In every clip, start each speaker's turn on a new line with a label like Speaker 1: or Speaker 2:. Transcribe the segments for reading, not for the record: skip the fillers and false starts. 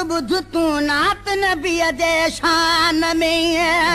Speaker 1: बुध तू नात नबी जे शान में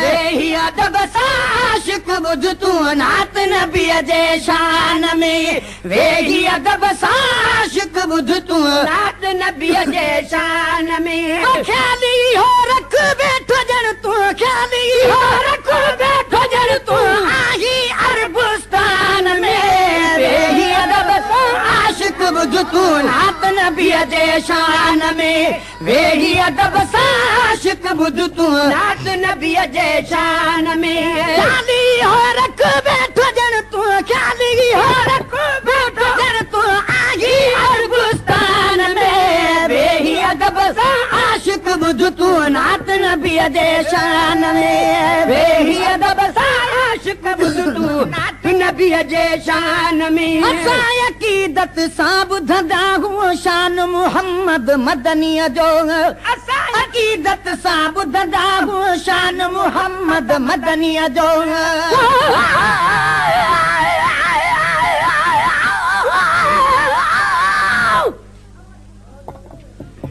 Speaker 1: वेही अदब सां आशिक बुध तू नात नबी जे शान में वेही अदब सां आशिक बुध तू नात नबी जे शान में ख्याली हो रख बैठो जण तू ख्याली हो रख बैठो जण तू आही अरबुस्तान में वेही अदब सां आशिक बुध तू नात नबी जे शान में वेही अदब सां आशिक बुध तू नात नबी जे शान में ख्याली हो रख बैठो जण तू ख्याली हो रख बैठो जण तू आही अरबुस्तान में वेही अदब सां आशिक बुध तू नात नबी जे शान में वेही अदब सां आशिक बुध तू नात नबी जे शान में असां अक़ीदत सां ॿुधंदा हुओ शान मुहम्मद मदनीअ जो असां अक़ीदत सां ॿुधंदा हुओ शान मुहम्मद मदनीअ जो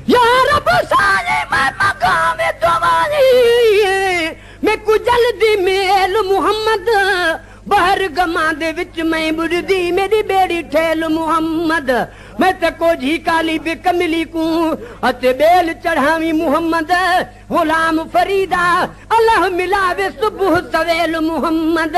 Speaker 1: या रब साले मकाम तवानी मैं कुछ जल्दी मेल मुहम्मद बहर गमा दे विच मैं बुरदी मेरी बेड़ी ठेल मुहम्मद मैं तको जी काली बेकमली को अते बेल चढ़ावी मुहम्मद गुलाम फरीदा अल्लाह मिलावे सुबह सवेल मुहम्मद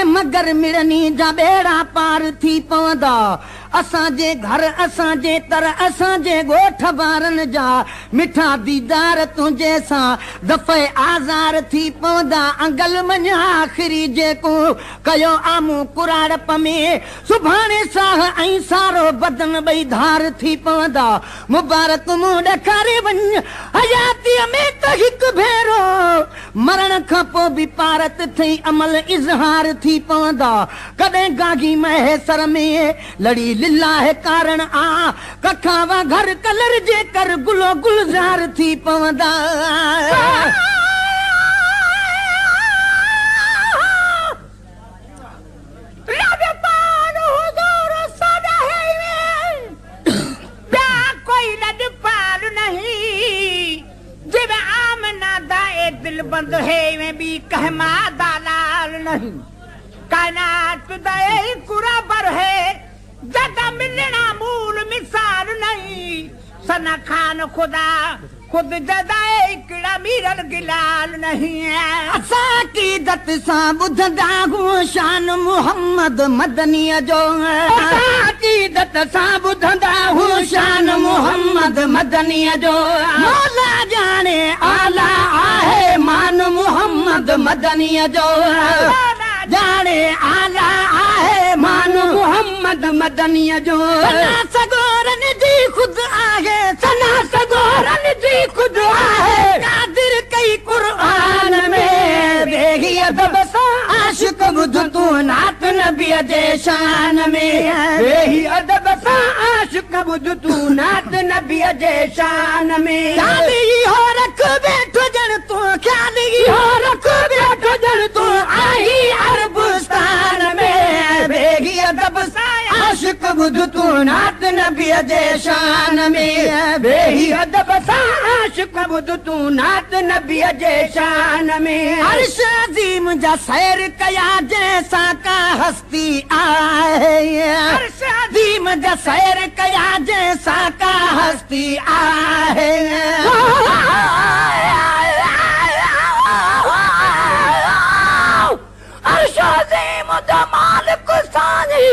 Speaker 1: मगर मिरनी जा बेड़ा पार थी पवंदा असांजे घर असांजे तर असांजे ॻोठ वारनि जा मिठा दीदार तुंहिंजे सां दफ़े आज़ार थी पवंदा अंगल मञ आख़िरी जेको कयो आमू कुराड़प में सुभाणे साह ऐं सारो बदन ॿई धार थी पवंदा मुबारक मूं ॾेखारे वञ हयातीअ में त हिकु भेरो मरण खां पोइ बि पारत थी अमल इज़हार थी पवंदा कॾहिं गागी महेसर में लड़ी लिला है कारण आ कखावा घर कलर जे कर गुलो गुलजार थी पवंदा कोई लड पाल नहीं जब आमना दाए दिल बंद है में भी कहमा दालाल नहीं कायनात दाए कुरा बर है जदा मिलना मूल मिसाल नहीं सना खान खुदा खुद जदाए इकड़ा मीरल गिलाल नहीं है असां अक़ीदत सां ॿुधंदा हुओ शान मुहम्मद मदनीअ जो असां अक़ीदत सां ॿुधंदा हुओ शान मुहम्मद मदनीअ जो मौला जाने आला आहे मान मुहम्मद मदनीअ जो जाने आला आहे मान मुहम्मद मदनीअ जो सना सगोरन जी खुद आहे सना सगोरन जी खुद आहे कादिर कई कुरान में वेही अदब सां आशिक बुध तू नात नबी जे शान में वेही अदब सां आशिक बुध तू नात नबी जे शान में ख्याली हो रख बैठो जण तू ख्याली हो रख बैठो जण तू आई अरबुस्तान में वेही अदब सां आशिक बुध तू नात नबी जे शान में वेही अदब सां आशिक बुध तू नात नबी जे शान में अर्श अज़ीम जा सैर कया जैसा का हस्ती आहे अर्श अज़ीम जा सैर कया जैसा का हस्ती आहे अर्श अज़ीम जा मालिक सानी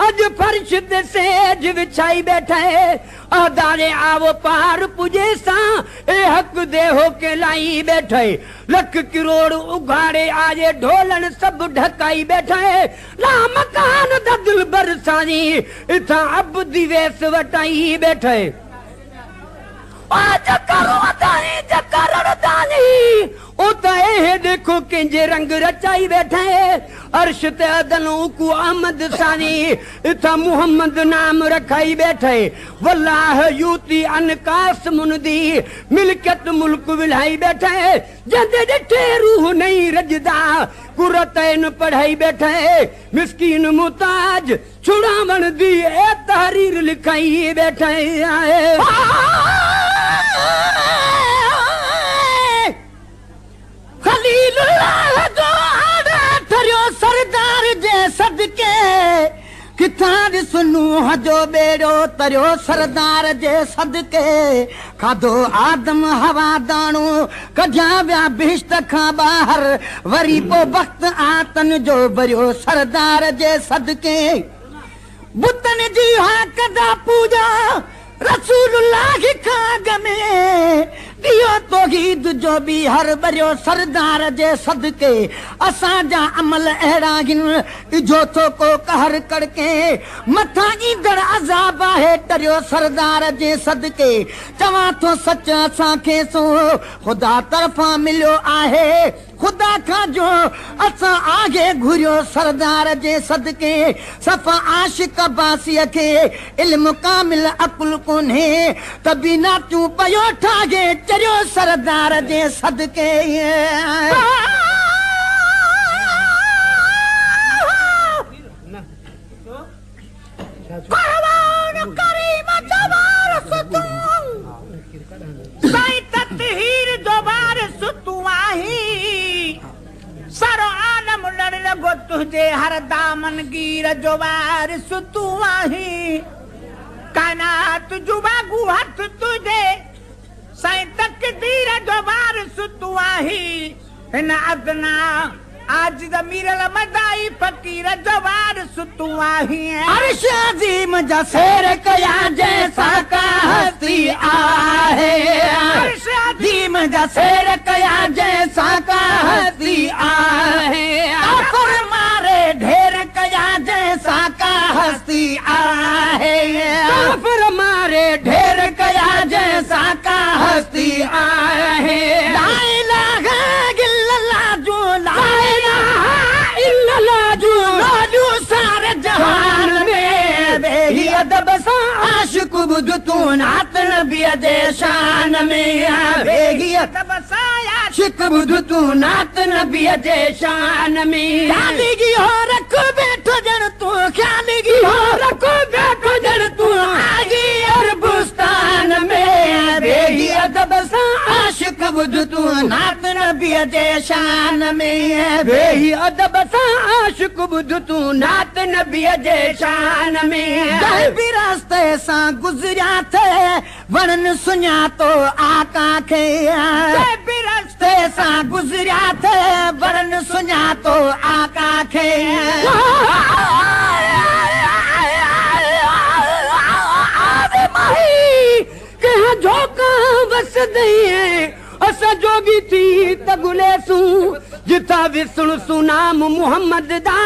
Speaker 1: अज फर्श ते सेज विछाई बैठा है आदारे आवो पार पुजे सा ए हक दे हो के लाई बैठे लख करोड़ उघाड़े आजे ढोलन सब ढकाई बैठा है ला मकान द दिल बरसानी इथा अब दिवेस वटाई बैठे
Speaker 2: देखो कंहिंजे रंग रचाई वेठे अर्श ते अदनू को अहमद सानी इथा मोहम्मद नाम रखाई बैठे वल्लाह यूती अनकास मुनदी मिलकत मुल्क विलाई बैठे जंदे डिठे रूह नहीं रजदा कुरतैन पढ़ाई बैठे मिस्कीन मुताज छुड़ावण दी ए तहरीर लिखाई बैठे खलीलुल्लाह जो आड़ा ठरियो सरदार जे सदके किथां सुनू हजो बेड़ो तरियो सरदार जे सदके खाधो आदम हवा दाणो कढिया विया बिश्त खां ॿाहिर वरी पोइ वक़्त आतन जो भरियो सरदार जे सदके बुतन जी हा कदा पूजा रसूलुल्लाह खां अॻ में दियो तौहीद जो बि हर भरियो सरदार जे सदके असांजा अमल अहिड़ा आहिनि जो थो को कहर कड़के मथां ईंदड़ अज़ाब आहे टरियो सरदार जे सदके चवां थो सच असांखे सो ख़ुदा तरफ़ां मिलियो आहे खुदा खां जो असां आगे घुरियो सरदार जे सदके सफ़ा आशिक बासीअ खे इल्म कामिल अकुल कोन्हे त बिना तूं पयो ठागे चरियो सरदार जे सदके सरो आलम लड़ लगो तुझे हर दामन गिर जो वारिस तू आही कायनात जुबा गुहत तुझे साईं तकदीर जो वारिस तू आही हिन अदना आज ज़मीरल मदाई फकीर जो वारिस तू आही अर्श अज़ीम जा शेर कया जैसा का हस्ती आहे अर्श अज़ीम जा शेर कया जैसा का हस्ती आहे आखिर मारे ढेर कया जैसा का हस्ती आहे आखिर मारे ढेर कया जैसा का हस्ती आहे ला इलाहा इल्लल्लाह जो ला लाजू सारे जहान में बेही अदब सां आशिक बुध तू नात नबी जे शान में बेही अदब सां आशिक बुध तू नात नबी जे शान में ख्याली हो रख बैठो जण तू ख्याली हो रख बैठो जण तू आगी अरबुस्तान में बेही अदब सां आशिक बुध तू नात नबी जे शान में बेही अदब सां आशिक बुध तू नात नबी जे शान में जंहिं बि रास्ते सां गुज़रिया थे वणन सुञातो आका खे जंहिं बि रास्ते सां गुज़रिया थे वणन सुञातो आका खे कहाँ झोंका बस दई असां जोगी थी तगुलेसूं जिथा विसण सुनाम मोहम्मद दा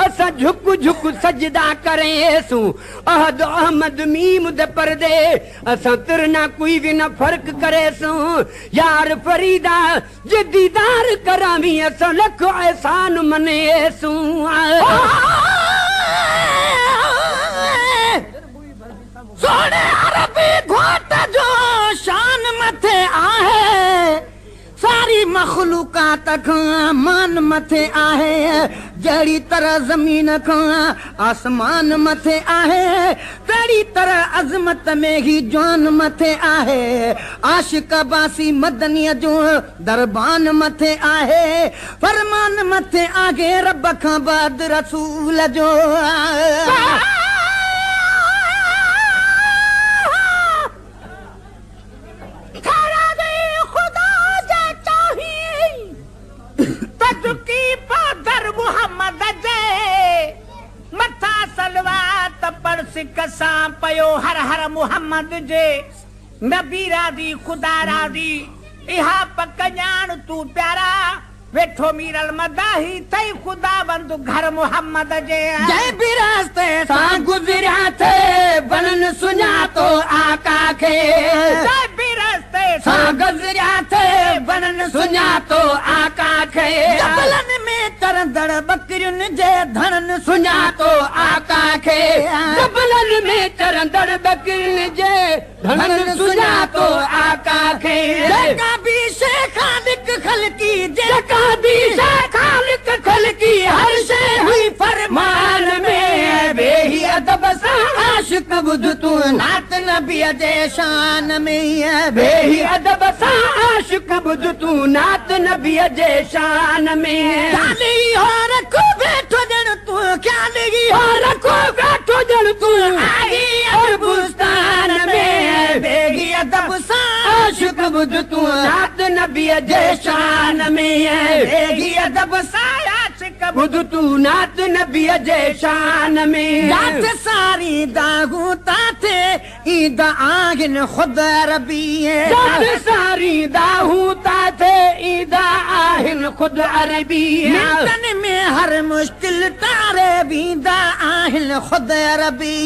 Speaker 2: असां झुक झुक सजदा करेसूं अहद अहमद मीम दे पर्दे असां तिरना कोई भी न फर्क करेसूं यार फरीदा जे दीदार करावी असां लख एहसान मनेसूं सोने अरबी घोट जो शान मथे आहे सारी मखलूकात खां मान मथे आहे जहिड़ी तरह ज़मीन खां आसमान मथे आहे तहिड़ी तरह अज़मत में ही जान मथे आहे आशिक बासी मदनीअ जो दरबान मथे आहे फरमान मथे आहे रब खां बाद रसूल जो पयो हर हर मोहम्मद जे नबी रादी खुदा रादी इहा पक ॼाण तू प्यारा वेठो मीरल मदाही तई खुदा बंदु घर मोहम्मद जे जय भी रास्ते सां गुज़रिया थे बनन सुञातो आका खे जय भी
Speaker 1: सां गुज़रिया थे बनन सुञातो आका खे
Speaker 2: जबलन में तरंदड़ बकरियुनि जे धणन
Speaker 1: सुञातो आका खे जबलन में तरंदड़ बकरियुनि जे धणन सुञातो आका खे
Speaker 2: जेका भी शइ ख़ालिक ख़लकी
Speaker 1: जेका भी शइ ख़ालिक ख़लकी हर शइ हुई फरमान में वेही अदब सां
Speaker 2: आशिक ॿुध तूं नात नबीअ जे शान में
Speaker 1: वेही अदब सां आशिक ॿुध तूं नात नबीअ जे शान में
Speaker 2: ख़्याली हो रखो वेठो ॼण तूं ख़्याली
Speaker 1: हो रखो वेठो ॼण तूं आई अरबुस्तान में
Speaker 2: वेही अदब सां
Speaker 1: आशिक ॿुध तूं नात नबीअ जे शान में वेही अदब सां आशिक ॿुध तूं नात नबीअ जे शान में
Speaker 2: जात सारी दागूं ताथे ईद आहिनि ख़ुदा रबी
Speaker 1: जात सारी दाहूं ताथे ईद आहिनि ख़ुदा अरबी
Speaker 2: मिंटनि में हर मुश्किल तारे वेंदा आहिनि ख़ुदा रबी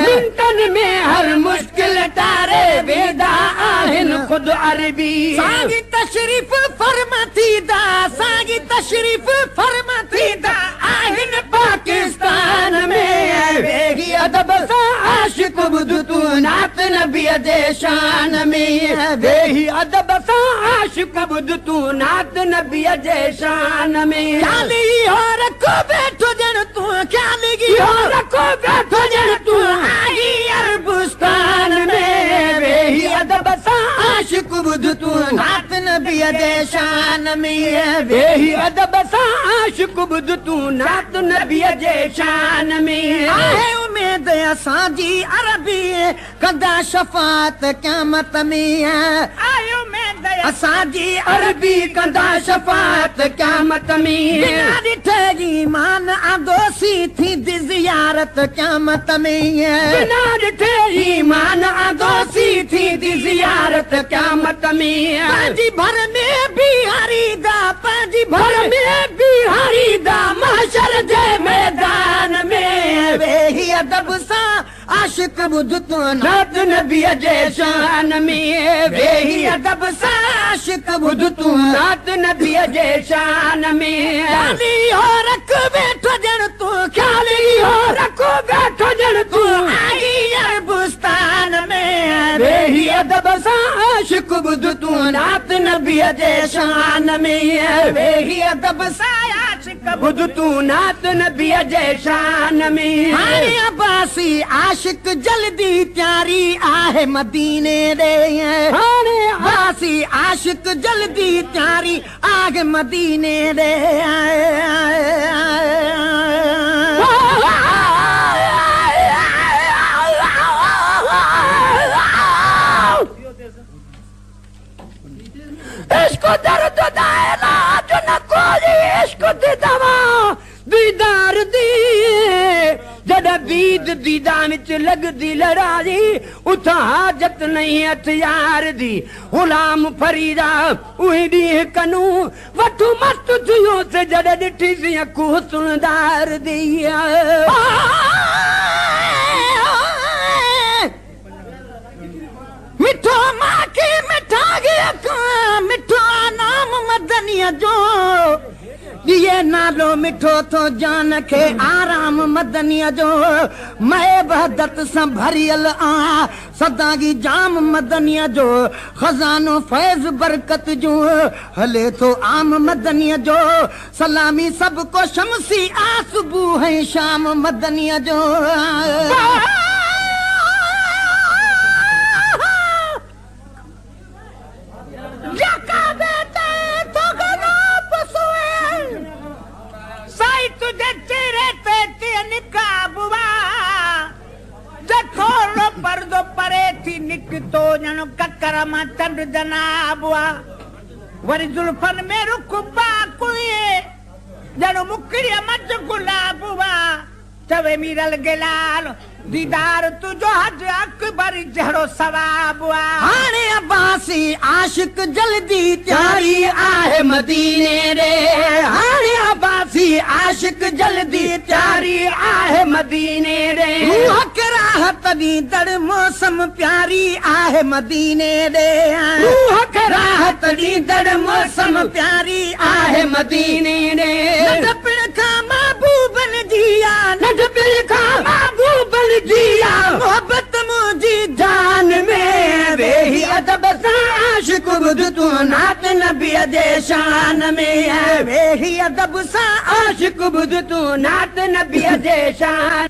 Speaker 1: मिंटनि में हर मुश्किल तारे वेंदा आहिनि ख़ुदा अरबी
Speaker 2: साॻी तशरीफ़ फर्म थींदा साॻी तशरीफ़ फर्म थींदा
Speaker 1: आहिनि पाकिस्तान में वेही अदब सां आशिक ॿुध तूं नात नबीअ जे शान में वेही अदब सां आशिक ॿुध तूं नात नबीअ जे शान में
Speaker 2: ख़्याली हो रखो वेठो ॼण तूं ख़्याली
Speaker 1: हो रखो वेठो ॼण तूं आई अरबुस्तान में वेही अदब सां आशिक ॿुध तूं
Speaker 2: नात नबीअ जे शान में
Speaker 1: वेही अदब सां आशिक ॿुध तूं नात नबीअ जे शान में
Speaker 2: आहे उमेद असांजी अरबी कंदा शफ़ात क़यामत में
Speaker 1: आयो में दया
Speaker 2: असांजी
Speaker 1: अरबी कंदा शफ़ात क़यामत में
Speaker 2: बिना ॾिठे ईमान आदोसी थींदी ज़ियारत क़यामत में
Speaker 1: बिना ॾिठे ईमान आदोसी थींदी ज़ियारत क़यामत में
Speaker 2: पंहिंजी भर में बि हरीदा पंहिंजी
Speaker 1: भर में बि हरीदा महशर जे मैदान में
Speaker 2: वेही अदब सां आशिक ॿुध तूं
Speaker 1: नात नबीअ जे शान में वेही अदब सां
Speaker 2: आशिक
Speaker 1: ॿुध तूं नात नबीअ जे शान में
Speaker 2: ख़्याली हो रख वेठो ॼण तूं
Speaker 1: ख़्याली हो रखो वेठो ॼण तूं
Speaker 2: आई अरबुस्तान में
Speaker 1: वेही अदब सां आशिक ॿुध तूं नात नबीअ जे शान में वेही अदब सां आशिक ॿुध तूं नात नबीअ जे शान में
Speaker 2: हाणे अब्बासी आशिक जल्दी तयारी आहे मदीने ॾे
Speaker 1: हाणे
Speaker 2: अब्बासी आशिक जल्दी तयारी आहे मदीने ॾे
Speaker 1: इश्क दर्द दा इलाज न कोई इश्क दी दवा दीदार दी जॾहिं बीद दीदा विच लगदी लड़ाई उथां हाजत नहीं हथियार दी गुलाम फरीदा उही ॾींहुं कनू वठू मस्त थियो से जॾहिं ॾिठी सी अखूं हुस्नदार दी
Speaker 2: मिठो माखी मिठा मिठो नाम मदनीअ जो ये नालो मिठो थो जान खे आराम मदनीअ जो मैं बहदत सां भरियल आहियां सदागी जाम मदनीअ जो खज़ानो फैज़ बरकत जो हले थो आम मदनीअ जो सलामी सब को शमसी आ सुबुह ऐं शाम मदनीअ जो पर्दो परे थी निकतो ॼण ककर मां चंड जनाब वरी जुल्फन में रुख बाकुए ॼण मुकड़ीअ मच गुलाब चवे मीरल गेलाल दीदार तुझो हज अकबर जहिड़ो सवाब हाणे अब्बासी आशिक जल्दी तयारी आहे मदीने रे हाणे अब्बासी आशिक जल्दी तयारी आहे मदीने रे रूह कराह राहत ॾींदड़ मौसम प्यारी आहे मदीने ॾे राहत ॾींदड़ मौसम प्यारी आहे मदीने ॾे नंढपण खां महबूबन जी नंढपण खां महबूबन जी मोहबत मुंहिंजी जान में वेही अदब सां आशिक़ ॿुध तूं नात नबीअ जे शान में वेही अदब सां आशिक़ ॿुध तूं नात नबीअ जे शान